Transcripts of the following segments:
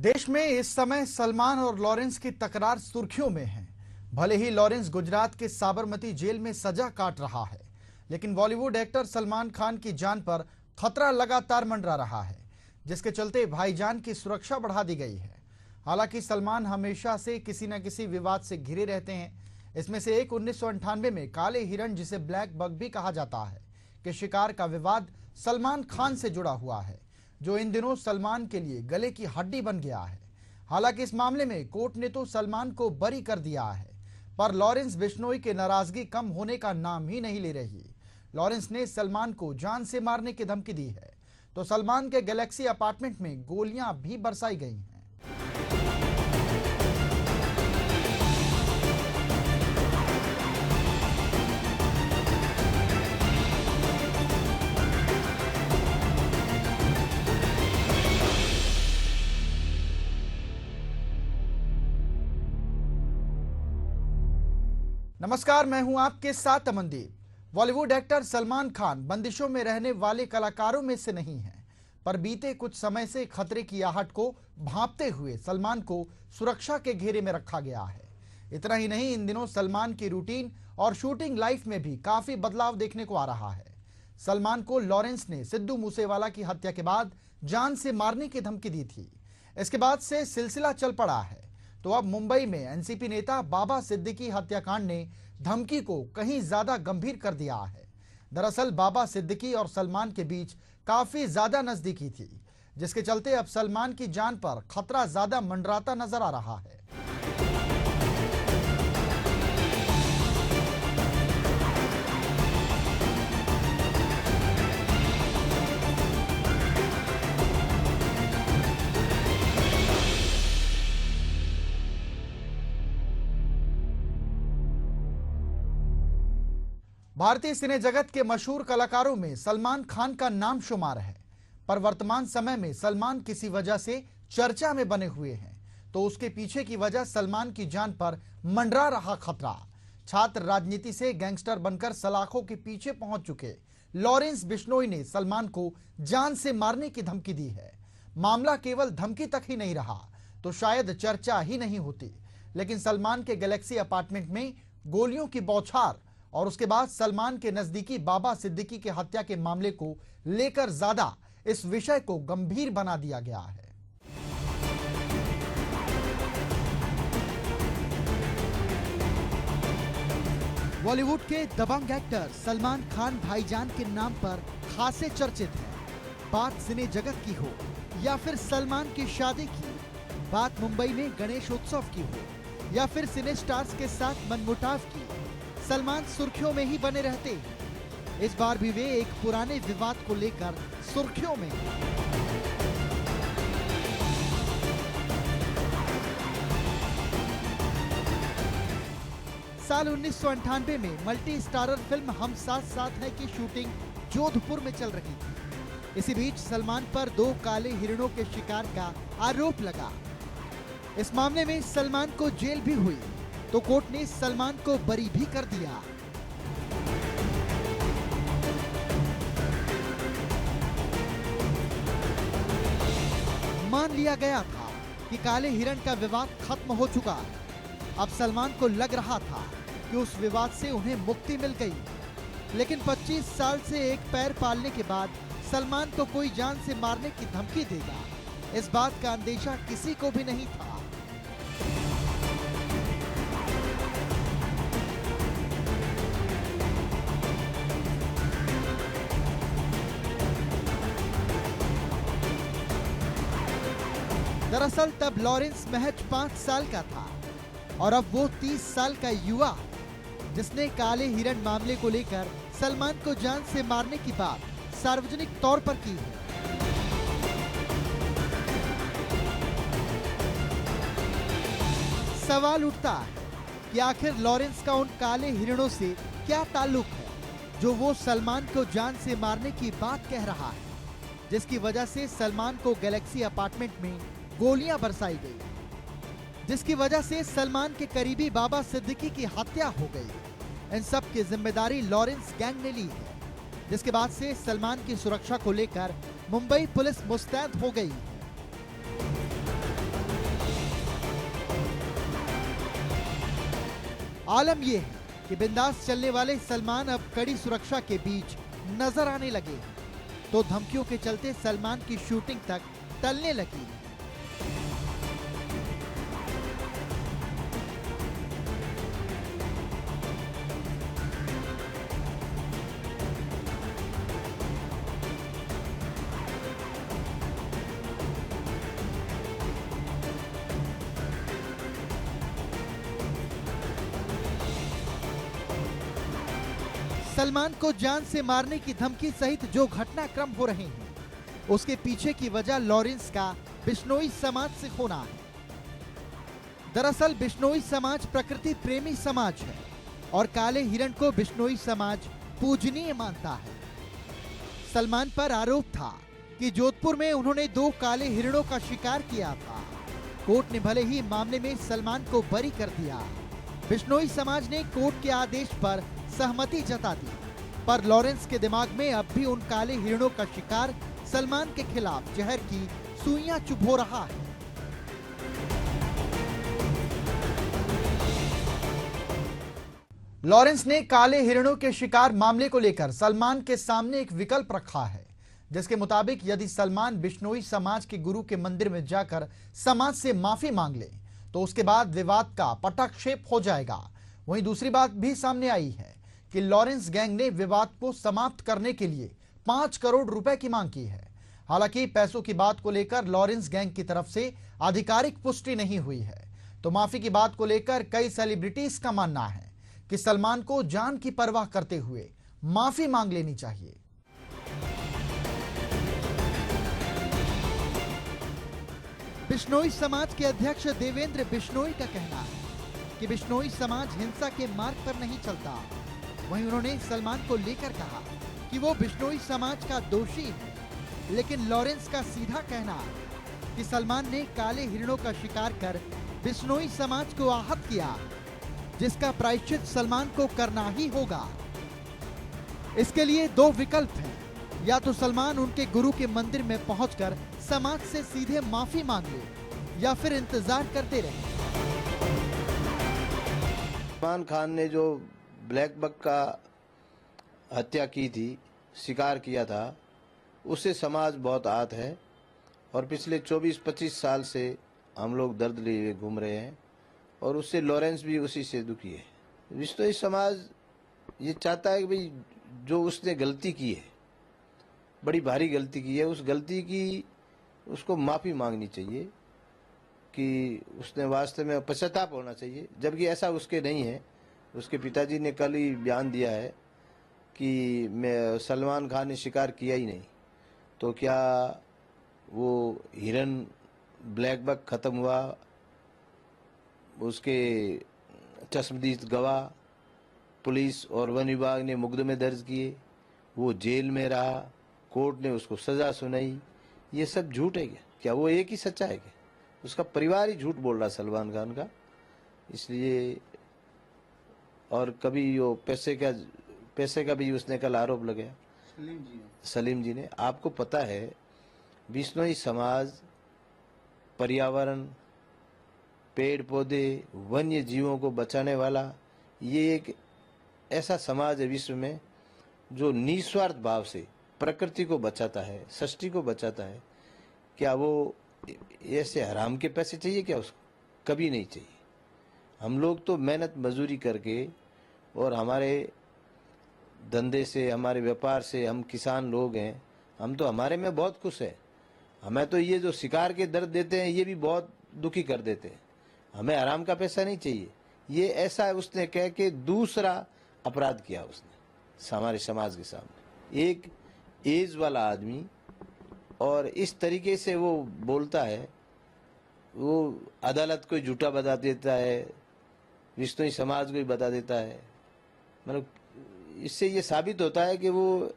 देश में इस समय सलमान और लॉरेंस की तकरार सुर्खियों में है। भले ही लॉरेंस गुजरात के साबरमती जेल में सजा काट रहा है, लेकिन बॉलीवुड एक्टर सलमान खान की जान पर खतरा लगातार मंडरा रहा है, जिसके चलते भाईजान की सुरक्षा बढ़ा दी गई है। हालांकि सलमान हमेशा से किसी न किसी विवाद से घिरे रहते हैं। इसमें से एक 1998 में काले हिरण, जिसे ब्लैक बग भी कहा जाता है, के शिकार का विवाद सलमान खान से जुड़ा हुआ है, जो इन दिनों सलमान के लिए गले की हड्डी बन गया है। हालांकि इस मामले में कोर्ट ने तो सलमान को बरी कर दिया है, पर लॉरेंस बिश्नोई की नाराजगी कम होने का नाम ही नहीं ले रही। लॉरेंस ने सलमान को जान से मारने की धमकी दी है, तो सलमान के गैलेक्सी अपार्टमेंट में गोलियां भी बरसाई गई हैं। नमस्कार, मैं हूं आपके साथ अमनदीप। बॉलीवुड एक्टर सलमान खान बंदिशों में रहने वाले कलाकारों में से नहीं हैं, पर बीते कुछ समय से खतरे की आहट को भांपते हुए सलमान को सुरक्षा के घेरे में रखा गया है। इतना ही नहीं, इन दिनों सलमान की रूटीन और शूटिंग लाइफ में भी काफी बदलाव देखने को आ रहा है। सलमान को लॉरेंस ने सिद्धू मूसेवाला की हत्या के बाद जान से मारने की धमकी दी थी। इसके बाद से सिलसिला चल पड़ा है, तो अब मुंबई में एनसीपी नेता बाबा सिद्दीकी हत्याकांड ने धमकी को कहीं ज्यादा गंभीर कर दिया है। दरअसल बाबा सिद्दीकी और सलमान के बीच काफी ज्यादा नजदीकी थी, जिसके चलते अब सलमान की जान पर खतरा ज्यादा मंडराता नजर आ रहा है। भारतीय सिने जगत के मशहूर कलाकारों में सलमान खान का नाम शुमार है, पर वर्तमान समय में सलमान किसी वजह से चर्चा में बने हुए हैं, तो उसके पीछे की वजह सलमान की जान पर मंडरा रहा खतरा। छात्र राजनीति से गैंगस्टर बनकर सलाखों के पीछे पहुंच चुके लॉरेंस बिश्नोई ने सलमान को जान से मारने की धमकी दी है। मामला केवल धमकी तक ही नहीं रहा तो शायद चर्चा ही नहीं होती, लेकिन सलमान के गैलेक्सी अपार्टमेंट में गोलियों की बौछार और उसके बाद सलमान के नजदीकी बाबा सिद्दीकी के हत्या के मामले को लेकर ज्यादा इस विषय को गंभीर बना दिया गया है। बॉलीवुड के दबंग एक्टर सलमान खान भाईजान के नाम पर खासे चर्चित है। बात सिने जगत की हो या फिर सलमान की शादी की, बात मुंबई में गणेश उत्सव की हो या फिर सिने स्टार्स के साथ मनमुटाव की, सलमान सुर्खियों में ही बने रहते हैं। इस बार भी वे एक पुराने विवाद को लेकर सुर्खियों में हैं। साल 1998 में मल्टी स्टारर फिल्म हम साथ साथ हैं की शूटिंग जोधपुर में चल रही थी। इसी बीच सलमान पर 2 काले हिरणों के शिकार का आरोप लगा। इस मामले में सलमान को जेल भी हुई, तो कोर्ट ने सलमान को बरी भी कर दिया। मान लिया गया था कि काले हिरण का विवाद खत्म हो चुका। अब सलमान को लग रहा था कि उस विवाद से उन्हें मुक्ति मिल गई, लेकिन 25 साल से एक पैर पालने के बाद सलमान को कोई जान से मारने की धमकी देगा, इस बात का अंदेशा किसी को भी नहीं था। दरअसल तब लॉरेंस महज 5 साल का था और अब वो 30 साल का युवा है, जिसने काले हिरण मामले को लेकर सलमान को जान से मारने की बात सार्वजनिक तौर पर की है। सवाल उठता है कि आखिर लॉरेंस का उन काले हिरणों से क्या ताल्लुक है, जो वो सलमान को जान से मारने की बात कह रहा है, जिसकी वजह से सलमान को गैलेक्सी अपार्टमेंट में गोलियां बरसाई गई, जिसकी वजह से सलमान के करीबी बाबा सिद्दीकी की हत्या हो गई। इन सब की जिम्मेदारी लॉरेंस गैंग ने ली है, जिसके बाद से सलमान की सुरक्षा को लेकर मुंबई पुलिस मुस्तैद हो गई। आलम यह है कि बिंदास चलने वाले सलमान अब कड़ी सुरक्षा के बीच नजर आने लगे, तो धमकियों के चलते सलमान की शूटिंग तक टलने लगी। सलमान को जान से मारने की धमकी सहित जो घटनाक्रम हो रहे हैं, उसके पीछे की वजह लॉरेंस का बिश्नोई समाज से होना है। दरअसल बिश्नोई समाज प्रकृति प्रेमी समाज है और काले हिरण को बिश्नोई समाज पूजनीय मानता है। सलमान पर आरोप था कि जोधपुर में उन्होंने 2 काले हिरणों का शिकार किया था। कोर्ट ने भले ही मामले में सलमान को बरी कर दिया, बिश्नोई समाज ने कोर्ट के आदेश पर सहमति जता दी, पर लॉरेंस के दिमाग में अब भी उन काले हिरणों का शिकार सलमान के खिलाफ जहर की सुइयां चुभो रहा है। लॉरेंस ने काले हिरणों के शिकार मामले को लेकर सलमान के सामने एक विकल्प रखा है, जिसके मुताबिक यदि सलमान बिश्नोई समाज के गुरु के मंदिर में जाकर समाज से माफी मांग ले तो उसके बाद विवाद का पटाक्षेप हो जाएगा। वहीं दूसरी बात भी सामने आई है कि लॉरेंस गैंग ने विवाद को समाप्त करने के लिए 5 करोड़ रुपए की मांग की है। हालांकि पैसों की बात को लेकर लॉरेंस गैंग की तरफ से आधिकारिक पुष्टि नहीं हुई है, तो माफी की बात को लेकर कई सेलिब्रिटीज का मानना है कि सलमान को जान की परवाह करते हुए माफी मांग लेनी चाहिए। बिश्नोई समाज के अध्यक्ष देवेंद्र बिश्नोई का कहना है कि बिश्नोई समाज हिंसा के मार्ग पर नहीं चलता। वहीं उन्होंने सलमान को लेकर कहा कि वो बिश्नोई समाज का दोषी है, लेकिन लॉरेंस का सीधा कहना है कि सलमान ने काले हिरणों का शिकार कर बिश्नोई समाज को आहत किया, जिसका प्रायश्चित सलमान को करना ही होगा। इसके लिए 2 विकल्प हैं, या तो सलमान उनके गुरु के मंदिर में पहुंचकर समाज से सीधे माफी मांग ले, या फिर इंतजार करते रहे। सलमान खान ने जो ब्लैक बक का हत्या की थी, शिकार किया था, उससे समाज बहुत आहत है और पिछले 24-25 साल से हम लोग दर्द लिए घूम रहे हैं और उससे लॉरेंस भी उसी से दुखी है। बिश्नोई समाज ये चाहता है कि भाई जो उसने गलती की है, बड़ी भारी गलती की है, उस गलती की उसको माफ़ी मांगनी चाहिए कि उसने वास्तव में पश्चाताप होना चाहिए, जबकि ऐसा उसके नहीं है। उसके पिताजी ने कल ही बयान दिया है कि मैं सलमान खान ने शिकार किया ही नहीं, तो क्या वो हिरन ब्लैक बक ख़त्म हुआ, उसके चश्मदीद गवाह पुलिस और वन विभाग ने मुकदमे दर्ज किए, वो जेल में रहा, कोर्ट ने उसको सज़ा सुनाई, ये सब झूठ है क्या? वो एक ही सच्चा है क्या? उसका परिवार ही झूठ बोल रहा है सलमान खान का। इसलिए और कभी वो पैसे का भी उसने कल आरोप लगाया सलीम जी ने। आपको पता है बिश्नोई समाज पर्यावरण, पेड़ पौधे, वन्य जीवों को बचाने वाला ये एक ऐसा समाज है विश्व में जो निस्वार्थ भाव से प्रकृति को बचाता है, सृष्टि को बचाता है। क्या वो ऐसे हराम के पैसे चाहिए क्या? उसको कभी नहीं चाहिए। हम लोग तो मेहनत मजदूरी करके और हमारे धंधे से, हमारे व्यापार से, हम किसान लोग हैं, हम तो हमारे में बहुत खुश हैं। हमें तो ये जो शिकार के दर्द देते हैं ये भी बहुत दुखी कर देते हैं। हमें हराम का पैसा नहीं चाहिए। ये ऐसा उसने कह के दूसरा अपराध किया उसने हमारे समाज के सामने। एक एज वाला आदमी और इस तरीके से वो बोलता है, वो अदालत को झूठा बता देता है, बिश्नोई समाज को ही बता देता है। मतलब इससे ये साबित होता है कि वो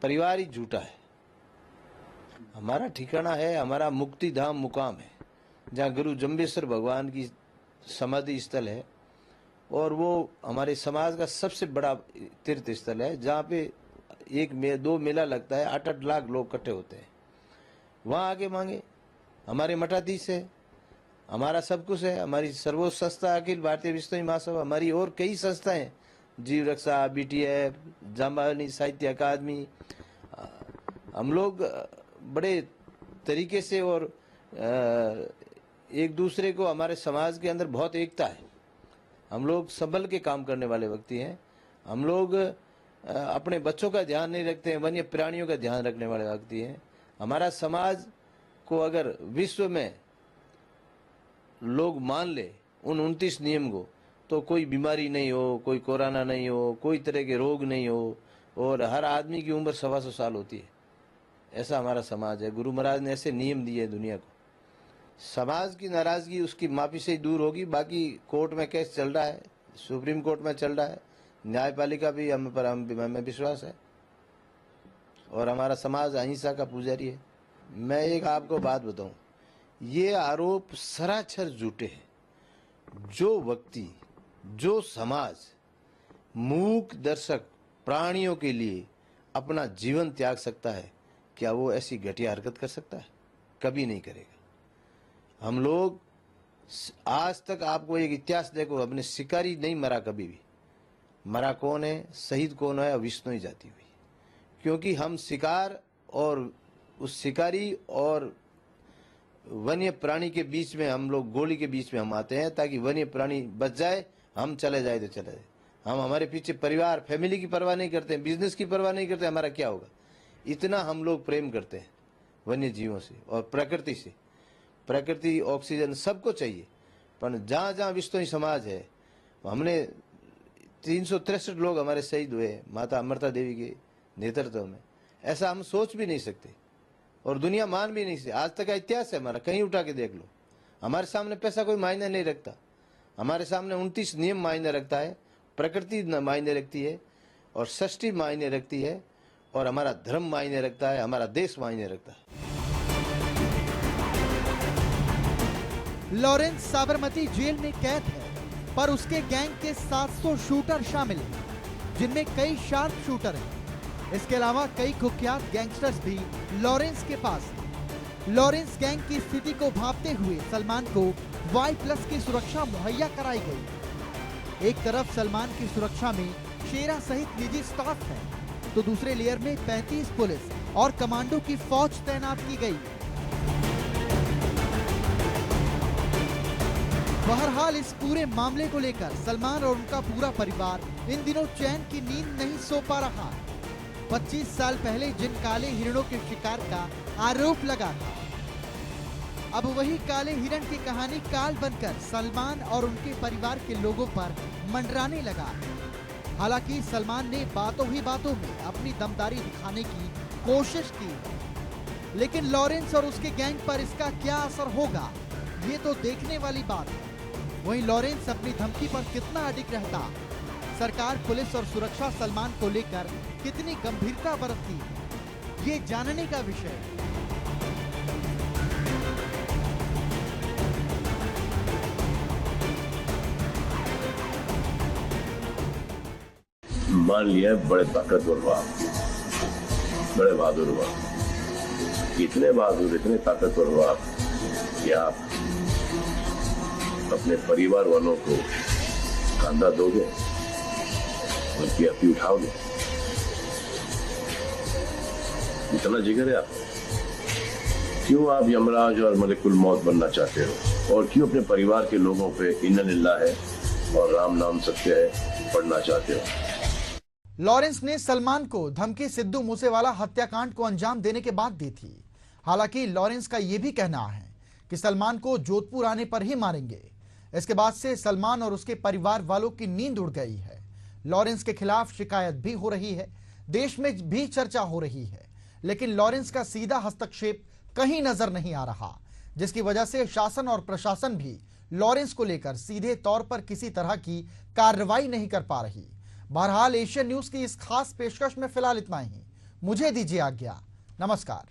परिवार ही झूठा है। हमारा ठिकाना है, हमारा मुक्ति धाम मुकाम है, जहाँ गुरु जम्बेश्वर भगवान की समाधि स्थल है और वो हमारे समाज का सबसे बड़ा तीर्थ स्थल है, जहाँ पे 1-2 मेला लगता है, 8-8 लाख लोग इकट्ठे होते हैं। वहाँ आगे मांगे। हमारे मठाधीश है, हमारा सब कुछ है, हमारी सर्वोच्च संस्था अखिल भारतीय विश्व महासभा, हमारी और कई संस्थाएं, जीव रक्षा, BTF, जाम्बानी साहित्य अकादमी, हम लोग बड़े तरीके से और एक दूसरे को, हमारे समाज के अंदर बहुत एकता है। हम लोग संभल के काम करने वाले व्यक्ति हैं। हम लोग अपने बच्चों का ध्यान नहीं रखते हैं, वन्य प्राणियों का ध्यान रखने वाले व्यक्ति हैं। हमारा समाज को अगर विश्व में लोग मान ले उन 29 नियम को, तो कोई बीमारी नहीं हो, कोई कोरोना नहीं हो, कोई तरह के रोग नहीं हो, और हर आदमी की उम्र 125 साल होती है। ऐसा हमारा समाज है। गुरु महाराज ने ऐसे नियम दिए दुनिया को। समाज की नाराजगी उसकी माफी से ही दूर होगी। बाकी कोर्ट में केस चल रहा है, सुप्रीम कोर्ट में चल रहा है, न्यायपालिका भी हमें विश्वास है, और हमारा समाज अहिंसा का पुजारी है। मैं एक आपको बात बताऊं, ये आरोप सरासर झूठे हैं। जो व्यक्ति, जो समाज मूक दर्शक प्राणियों के लिए अपना जीवन त्याग सकता है, क्या वो ऐसी घटिया हरकत कर सकता है? कभी नहीं करेगा। हम लोग आज तक, आपको एक इतिहास देखो, अपने शिकारी नहीं मरा कभी भी। मरा कौन है, शहीद कौन है? विष्णु ही जाती हुई। क्योंकि हम शिकार और उस शिकारी और वन्य प्राणी के बीच में, हम लोग गोली के बीच में हम आते हैं, ताकि वन्य प्राणी बच जाए, हम चले जाए तो चले जाए। हम हमारे पीछे परिवार, फैमिली की परवाह नहीं करते, बिजनेस की परवाह नहीं करते, हमारा क्या होगा। इतना हम लोग प्रेम करते हैं वन्य जीवों से और प्रकृति से। प्रकृति, ऑक्सीजन सबको चाहिए, पर जहाँ जहाँ विश्व समाज है, हमने 363 लोग हमारे शहीद हुए माता अमृता देवी के नेतृत्व में। ऐसा हम सोच भी नहीं सकते और दुनिया मान भी नहीं सकती। आज तक का इतिहास है हमारा, कहीं उठा के देख लो। हमारे सामने पैसा कोई मायने नहीं रखता। हमारे सामने 29 नियम मायने रखता है, प्रकृति मायने रखती है, और सृष्टि मायने रखती है, और हमारा धर्म मायने रखता है, हमारा देश मायने रखता है। लॉरेंस साबरमती जेल में कैद है, पर उसके गैंग के 700 शूटर शामिल हैं, जिनमें कई शार्प शूटर हैं। इसके अलावा कई कुख्यात गैंगस्टर्स भी लॉरेंस के पास हैं। लॉरेंस गैंग की स्थिति को भांपते हुए सलमान को Y+ की सुरक्षा मुहैया कराई गई। एक तरफ सलमान की सुरक्षा में शेरा सहित निजी स्टाफ है, तो दूसरे लेयर में 35 पुलिस और कमांडो की फौज तैनात की गई। बहरहाल इस पूरे मामले को लेकर सलमान और उनका पूरा परिवार इन दिनों चैन की नींद नहीं सो पा रहा। 25 साल पहले जिन काले हिरणों के शिकार का आरोप लगा था, अब वही काले हिरण की कहानी काल बनकर सलमान और उनके परिवार के लोगों पर मंडराने लगा। हालांकि सलमान ने बातों ही बातों में अपनी दमदारी दिखाने की कोशिश की, लेकिन लॉरेंस और उसके गैंग पर इसका क्या असर होगा, ये तो देखने वाली बात है। वहीं लॉरेंस अपनी धमकी पर कितना अडिग रहता, सरकार, पुलिस और सुरक्षा सलमान को लेकर कितनी गंभीरता बरतती, ये जानने का विषय है। मान लिया बड़े ताकतवर हुआ, बड़े बहादुर हुआ, इतने बहादुर, इतने ताकतवर हुआ कि आप अपने परिवार वालों को कंधा दोगे, उनकी अपी उठाओगे। इतना जिगर है आप? क्यों आप यमराज और मलिकुल मौत बनना चाहते हो, और क्यों अपने परिवार के लोगों पे इन्ना लिल्लाह है और राम नाम सत्य है पढ़ना चाहते हो? लॉरेंस ने सलमान को धमकी सिद्धू मूसेवाला हत्याकांड को अंजाम देने के बाद दी थी। हालांकि लॉरेंस का यह भी कहना है कि सलमान को जोधपुर आने पर ही मारेंगे। इसके बाद से सलमान और उसके परिवार वालों की नींद उड़ गई है। लॉरेंस के खिलाफ शिकायत भी हो रही है, देश में भी चर्चा हो रही है, लेकिन लॉरेंस का सीधा हस्तक्षेप कहीं नजर नहीं आ रहा, जिसकी वजह से शासन और प्रशासन भी लॉरेंस को लेकर सीधे तौर पर किसी तरह की कार्रवाई नहीं कर पा रही। बहरहाल एशियन न्यूज की इस खास पेशकश में फिलहाल इतना ही। मुझे दीजिए आज्ञा। नमस्कार।